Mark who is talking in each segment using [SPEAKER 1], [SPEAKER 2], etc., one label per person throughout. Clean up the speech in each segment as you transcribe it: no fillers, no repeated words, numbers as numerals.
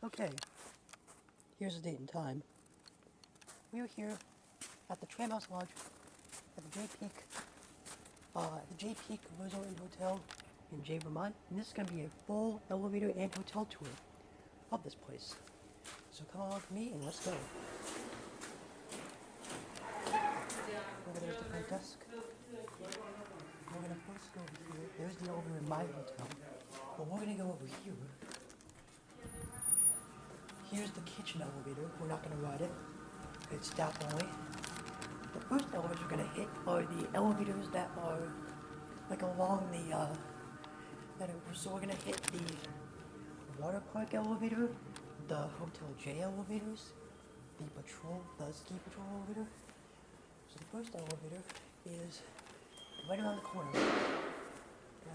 [SPEAKER 1] Okay, here's the date and time. We are here at the Tram Haus Lodge at the J Peak Resort and Hotel in Jay, Vermont. And this is going to be a full elevator and hotel tour of this place. So come along with me and let's go. Over there's the front desk. We're going to first go over here. There's the elevator in my hotel. But we're going to go over here. Here's the kitchen elevator. We're not going to ride it. It's staff only. The first elevators we're going to hit are the elevators that are like along the, so we're going to hit the water park elevator, the Hotel J elevators, the ski patrol elevator. So the first elevator is right around the corner. And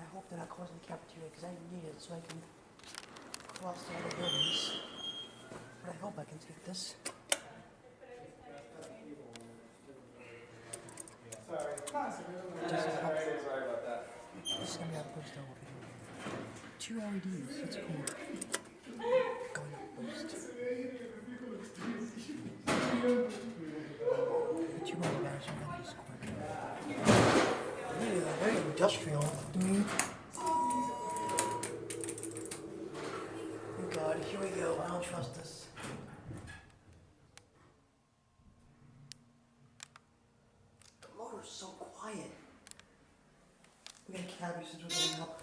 [SPEAKER 1] I hope they're not closing the cafeteria because I need it so I can cross all the buildings. But I hope I can take this.
[SPEAKER 2] Sorry about that.
[SPEAKER 1] This is going to be our first elevator. 2 LEDs, that's cool. Going up first. The 2 other bags are not this quick. Yeah, very industrial. Oh god, here we go. I don't trust this. The motor's so quiet. We're gonna carry since we're going up.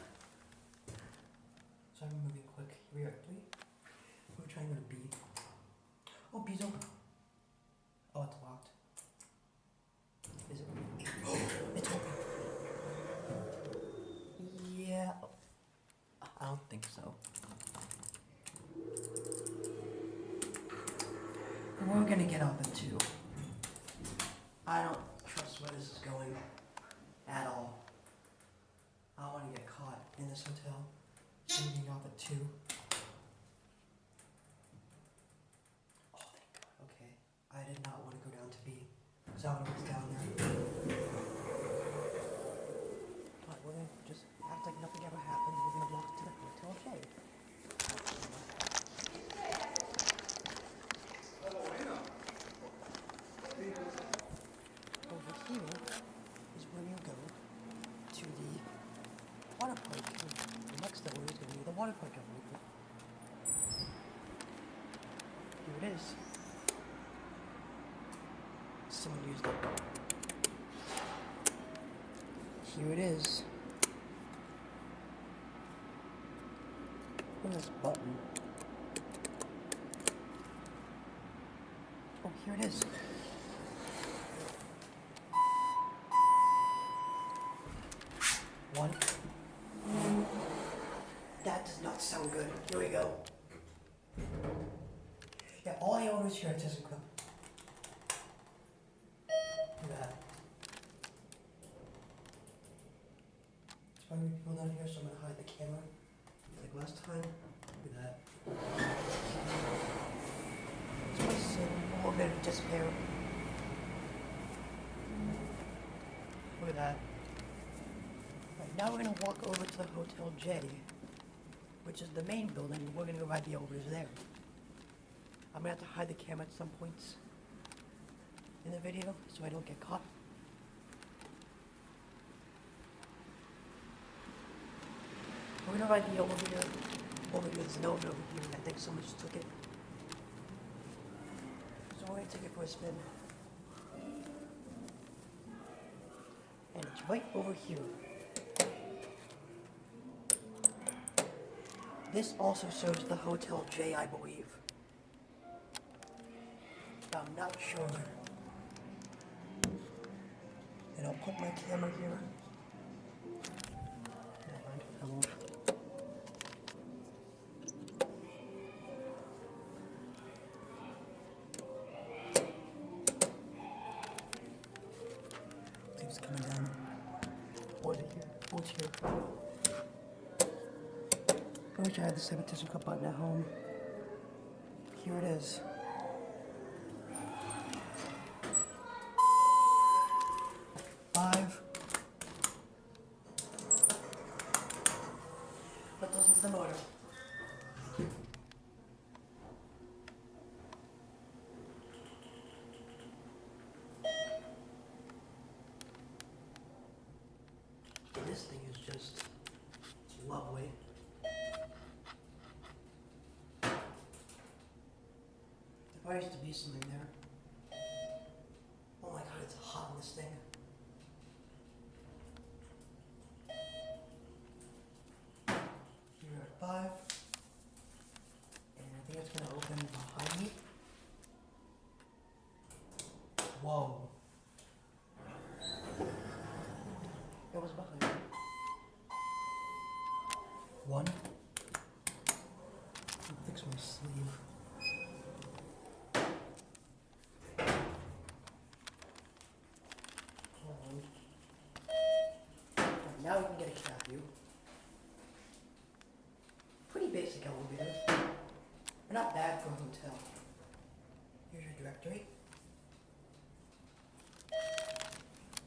[SPEAKER 1] So I'm moving quick. Here we are. We're trying to go to B. Oh, B's open. Oh, it's locked. Is it open? Oh, it's open. Yeah. I don't think so. We're gonna get up at 2. I don't trust where this is going at all. I don't want to get caught in this hotel. So we're getting off at 2. Oh, thank God. Okay. I did not want to go down to B. Because I would have went down there. But we're going to just act like nothing ever happened. We're going to walk to the Hotel J. Over here is where you go to the water park. The next elevator is going to be the water park elevator. Here it is. Someone used it. Here it is. Look at this button. Oh, here it is. One. That does not sound good. Here we go. Yeah, all the owners here at ThyssenKrupp. Look at that. There's probably people down here, so I'm gonna hide the camera. Like last time. Look at that. This place is in a little bit of despair. Look at that. Right, now we're going to walk over to the Hotel J, which is the main building. We're going to go ride the elevators there. I'm going to have to hide the camera at some points in the video so I don't get caught. We're going to ride the elevator over here. There's an elevator over here. I think someone just took it. So we're going to take it for a spin. And it's right over here. This also shows the Hotel J, I believe. But I'm not sure. And I'll put my camera here. Never mind, I won't. It's coming down. Or is it here? Oh, it's here. I wish I had the ThyssenKrupp button at home. Here it is. Five. But listen to the motor. There used to be something there. Oh my god, it's hot in this thing. Here at 5. And I think it's going to open behind me. Whoa. It was behind me. 1. Fix my sleeve. Hold on. Right, now we can get a cat view. Pretty basic elevator. But not bad for a hotel. Here's your directory.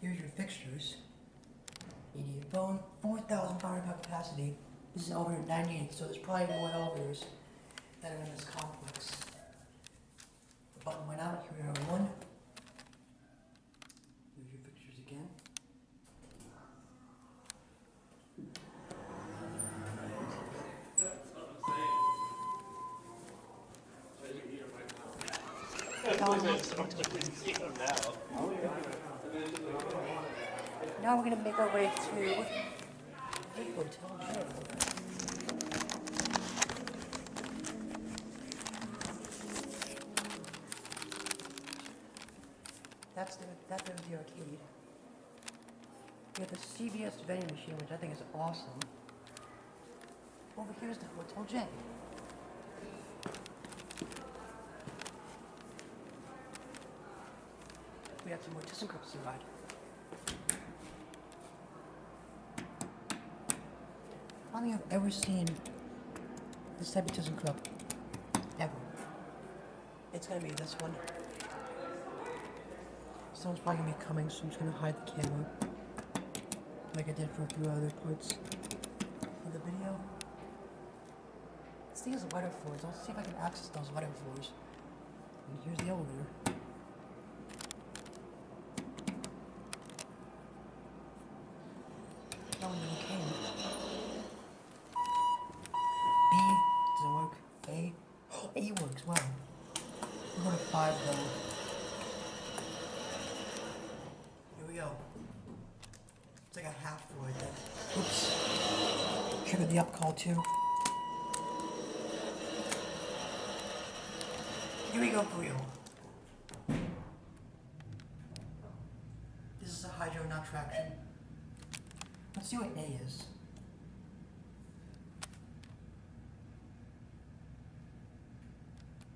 [SPEAKER 1] Here's your fixtures. You need a phone, 4,500 capacity. This is elevator 98, so there's probably more elevators that are in this complex. The button went out, here we are 1. Here's your fixtures again. Now we're going to make our way to the hotel gym. That's the arcade. We have the CVS vending machine, which I think is awesome. Over here is the Hotel J. We have some more ThyssenKrupp to ride. I don't think I've ever seen this type of ThyssenKrupp. Ever. It's gonna be this one. Someone's probably gonna be coming, so I'm just gonna hide the camera. Like I did for a few other parts of the video. This thing has weather floors. Let's see if I can access those weather floors. And here's the elevator. No one really came. B doesn't work. A. Oh, A works. Wow. We're going to 5 though. Here we go. It's like a half floor right there. Oops. Triggered the up call too. Here we go for real. This is a hydro, not traction. Let's see what A is.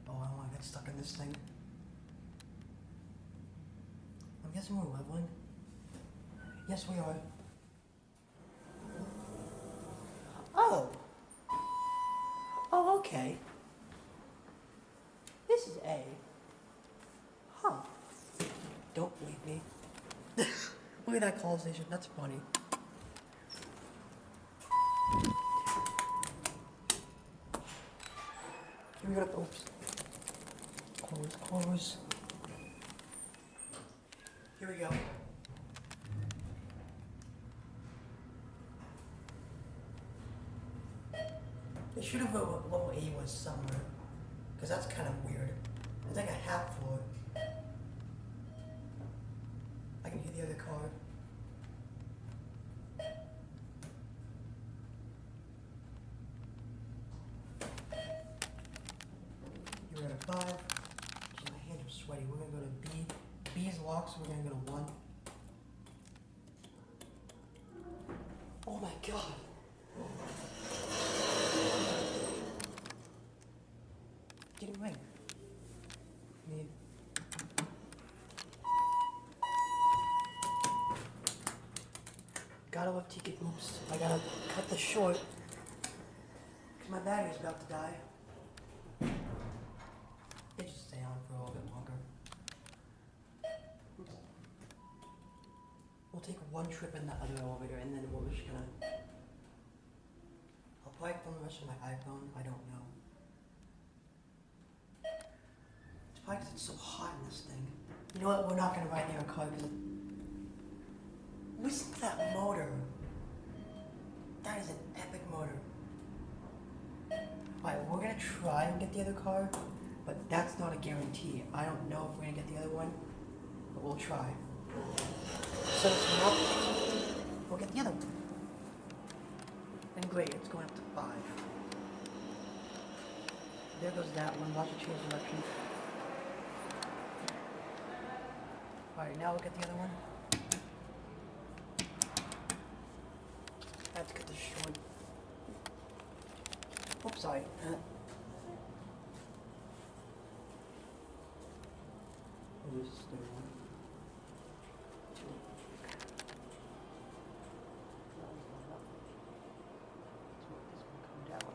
[SPEAKER 1] Oh, I don't want to get stuck in this thing. I'm guessing we're leveling. Yes, we are. Oh. Oh, okay. This is A. Huh. Don't believe me. Look at that call station. That's funny. Here we go. Oops. Close. Here we go. They should have wrote what level A was somewhere. Because that's kind of weird. It's like a half floor. I can hear the other car. You're at a 5. Geez, my hands are sweaty. We're going to go to B. B is locked, so we're going to go to 1. Oh my god. Didn't ring. Me. Gotta love ticket. Oops. I gotta cut this short. Because my battery's about to die. It should stay on for a little bit longer. Oops. We'll take one trip in the other elevator and then we're just gonna... I'll probably film the rest of my iPhone. I don't know. It's probably because it's so hot in this thing. You know what? We're not gonna ride the air car because... Listen to that motor. That is an epic motor. Alright, we're gonna try and get the other car, but but that's not a guarantee. I don't know if we're gonna get the other one, but we'll try. So now we'll get the other one. And great, it's going up to 5. There goes that one. Watch it change direction. Alright, now we'll get the other one. I have to cut this short. Oops, sorry. This is the one. 2. This one come down.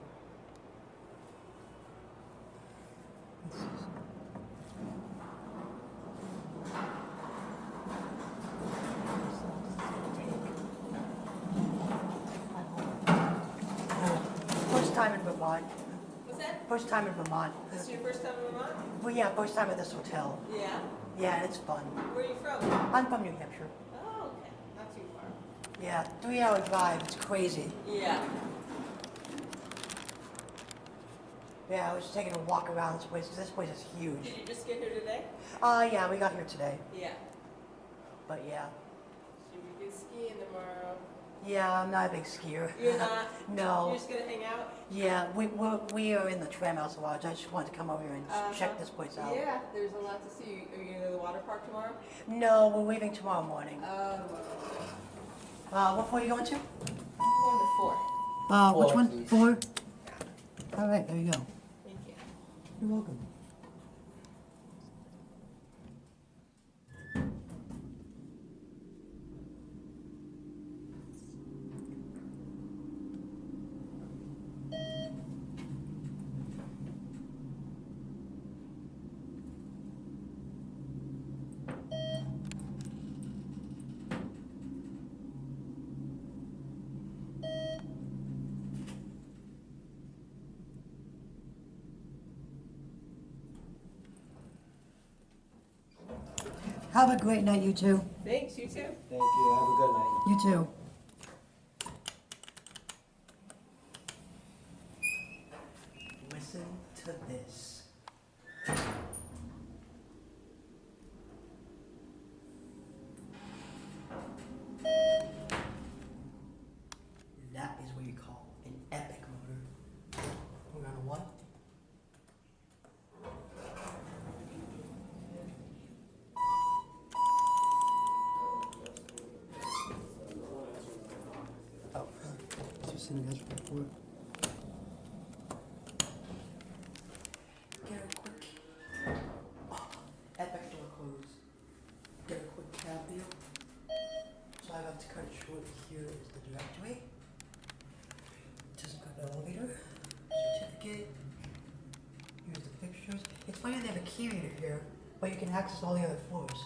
[SPEAKER 1] First time in Vermont.
[SPEAKER 2] What's that?
[SPEAKER 1] First time in Vermont.
[SPEAKER 2] This is your first time in Vermont?
[SPEAKER 1] Well, yeah, first time at this hotel.
[SPEAKER 2] Yeah.
[SPEAKER 1] Yeah, it's fun.
[SPEAKER 2] Where are you from?
[SPEAKER 1] I'm from New Hampshire.
[SPEAKER 2] Oh, okay. Not too far.
[SPEAKER 1] Yeah, 3-hour drive. It's crazy.
[SPEAKER 2] Yeah.
[SPEAKER 1] Yeah, I was taking a walk around this place. This place is huge.
[SPEAKER 2] Did you just get here today?
[SPEAKER 1] Yeah, we got here today.
[SPEAKER 2] Yeah.
[SPEAKER 1] But yeah.
[SPEAKER 2] Should we be skiing tomorrow?
[SPEAKER 1] Yeah, I'm not a big skier.
[SPEAKER 2] You're not?
[SPEAKER 1] No.
[SPEAKER 2] You're just gonna hang out?
[SPEAKER 1] Yeah, we are in the Tram Haus Lodge. I just wanted to come over here and check this place out.
[SPEAKER 2] Yeah, there's a lot to see. Are you gonna go to the water park tomorrow?
[SPEAKER 1] No, we're leaving tomorrow morning. What floor are you going to?
[SPEAKER 2] I'm going to 4.
[SPEAKER 1] Which
[SPEAKER 3] Four,
[SPEAKER 1] one?
[SPEAKER 3] please.
[SPEAKER 1] 4? All right, there you go.
[SPEAKER 2] Thank you.
[SPEAKER 1] You're welcome. Have a great night, you two.
[SPEAKER 2] Thanks, you too.
[SPEAKER 3] Thank you. Have a good night.
[SPEAKER 1] You too. Listen to this. That is what you call an epic motor. We're on a what? Oh, just seen guys before. Get a quick, epic door close. Get a quick cab deal. So I have to cut it short. Here is the directory. Doesn't go to the elevator. Certificate. Here's the fixtures. It's funny they have a key reader here, but you can access all the other floors.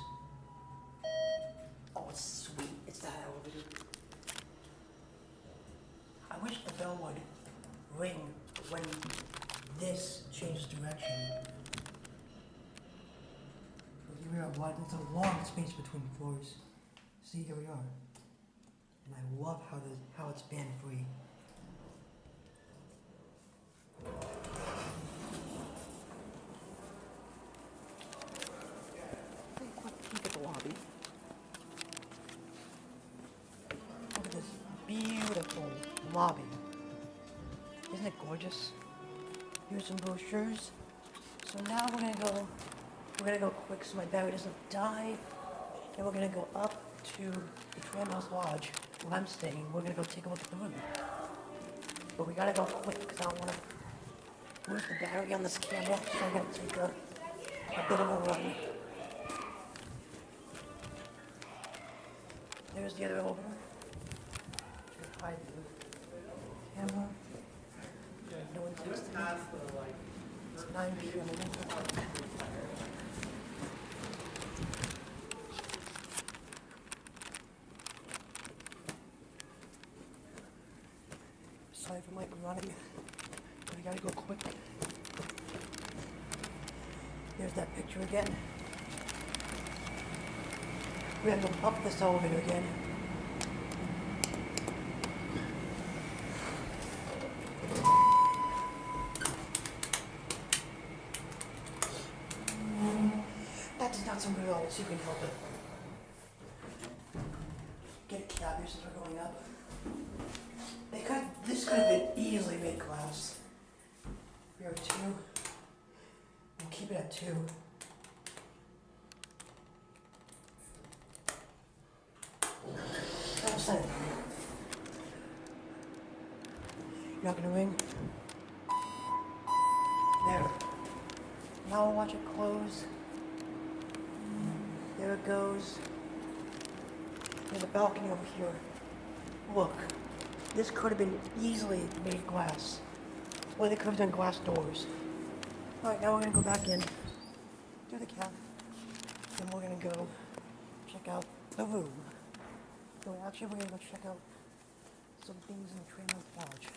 [SPEAKER 1] Oh, it's sweet. It's that elevator. I wish the bell would ring when this changes direction. But here we are, what? It's a long space between floors. See, here we are. And I love how it's band free. Look at the lobby. Look at this beautiful lobby. Isn't it gorgeous? Here's some brochures. So now we're gonna go quick so my battery doesn't die. And we're gonna go up to the Tram Haus Lodge where I'm staying. We're gonna go take a look at the room. But we gotta go quick because I don't wanna lose the battery on this camera. So I'm gonna take a bit of a run. There's the other elevator. Should hide the camera. No one takes the It's 9 p.m. Sorry if I might be running. But I gotta go quick. There's that picture again. We're gonna go up this elevator again. find some good old, see if we can help it. Get it cabbage since we're going up. This could have been easily made glass. We are 2. We'll keep it at 2. Outside. You're not gonna ring? There. Now I'll watch it close. There it goes. There's a balcony over here. Look. This could have been easily made glass. Or they could have done glass doors. Alright, now we're gonna go back in. Do the cab. Then we're gonna go check out the room. So actually we're gonna go check out some things in the Tram Haus Lodge.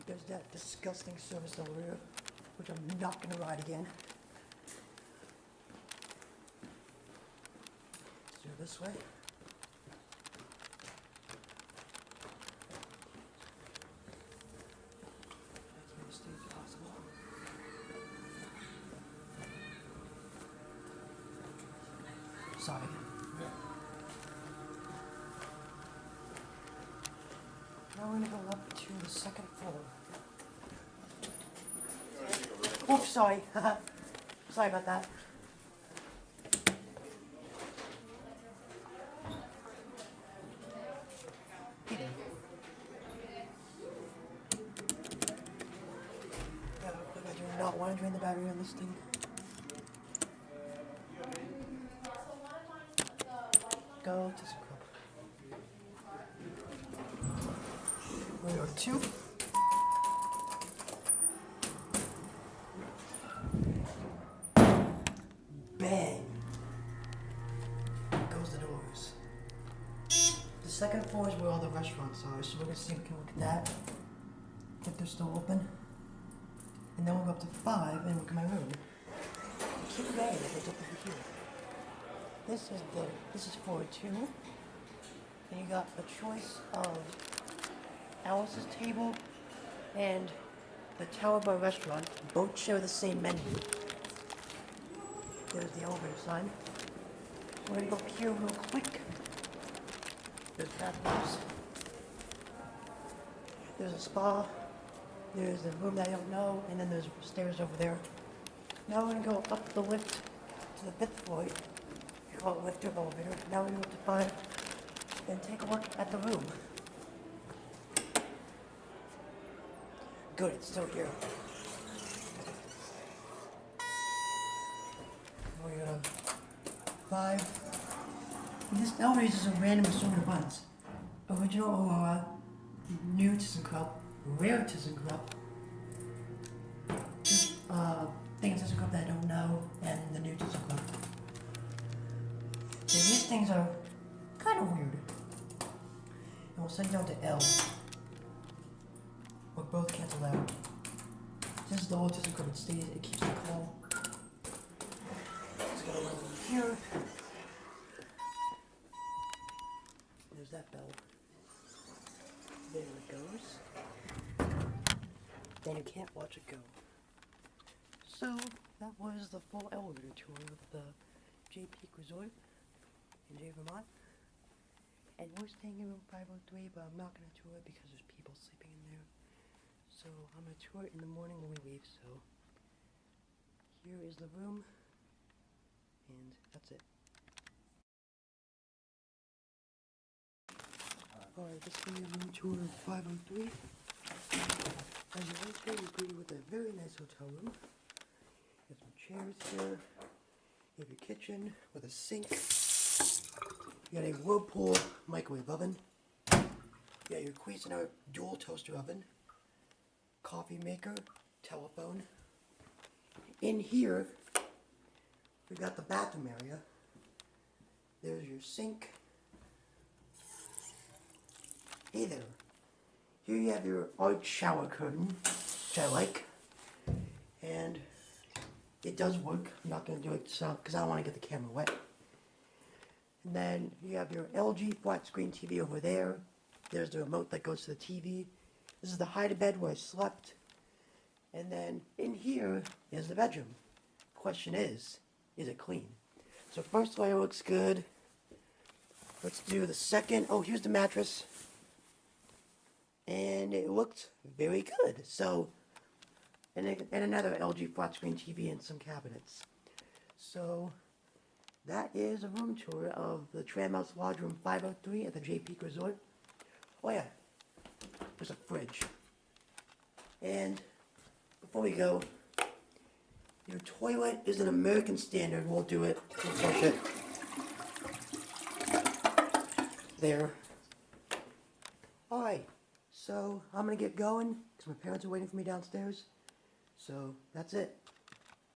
[SPEAKER 1] There's that disgusting service elevator, which I'm not gonna ride again. Let's do it this way. As many stairs as possible. Sorry. Now we're gonna go up to the 2nd floor. Oops, sorry. Sorry about that. Yeah, I do not want to drain the battery on this thing. Go to some club. We are 2. Bang! Goes the doors. The 2nd floor is where all the restaurants are, so we're gonna see if we can look at that. If they're still open. And then we'll go up to 5 and look at my room. Keep going if it's up over here. This is floor 2. And you got a choice of Alice's table and the Tower Bar restaurant. Both share the same menu. There's the elevator sign. We're gonna go up here real quick. There's bathrooms. There's a spa. There's the room that I don't know, and then there's stairs over there. Now we're gonna go up the lift to the 5th floor. We call it lift or elevator. Now we're gonna go up to 5 and take a look at the room. Good, it's still here. We're gonna 5. This elevator is a random assortment of buttons. Original Aurora, new ThyssenKrupp, rare ThyssenKrupp, just things ThyssenKrupp that I don't know, and the new ThyssenKrupp. So these things are kind of weird. And we'll send it down to L. We're both cancel out. This is the old ThyssenKrupp. It stays. It keeps it calm. Let's go over here. There's that bell. There it goes. Then you can't watch it go. So that was the full elevator tour of the J Peak Resort in J, Vermont. And we're staying in room 503, but I'm not going to tour it because there's people sleeping in there. So I'm going to tour it in the morning when we leave. So here is the room, and that's it. Alright, this is your room tour of 503. As you enter, you're greeted with a very nice hotel room. You have some chairs here. You have your kitchen with a sink. You got a Whirlpool microwave oven. You got your Cuisinart dual toaster oven. Coffee maker. Telephone. In here, we've got the bathroom area. There's your sink. Hey there. Here you have your arch shower curtain, which I like. And it does work. I'm not going to do it because I don't want to get the camera wet. And then you have your LG flat screen TV over there. There's the remote that goes to the TV. This is the hide-a-bed where I slept. And then in here is the bedroom. question is it clean? So first layer looks good. Let's do the second. Oh, here's the mattress. And it looked very good. So, and another LG flat screen TV and some cabinets. So, that is a room tour of the Tram Haus Lodge, room 503 at the J Peak Resort. Oh yeah, there's a fridge. And before we go, your toilet is an American standard. We'll do it. We'll flush it. There. Alright, so I'm gonna get going because my parents are waiting for me downstairs. So that's it.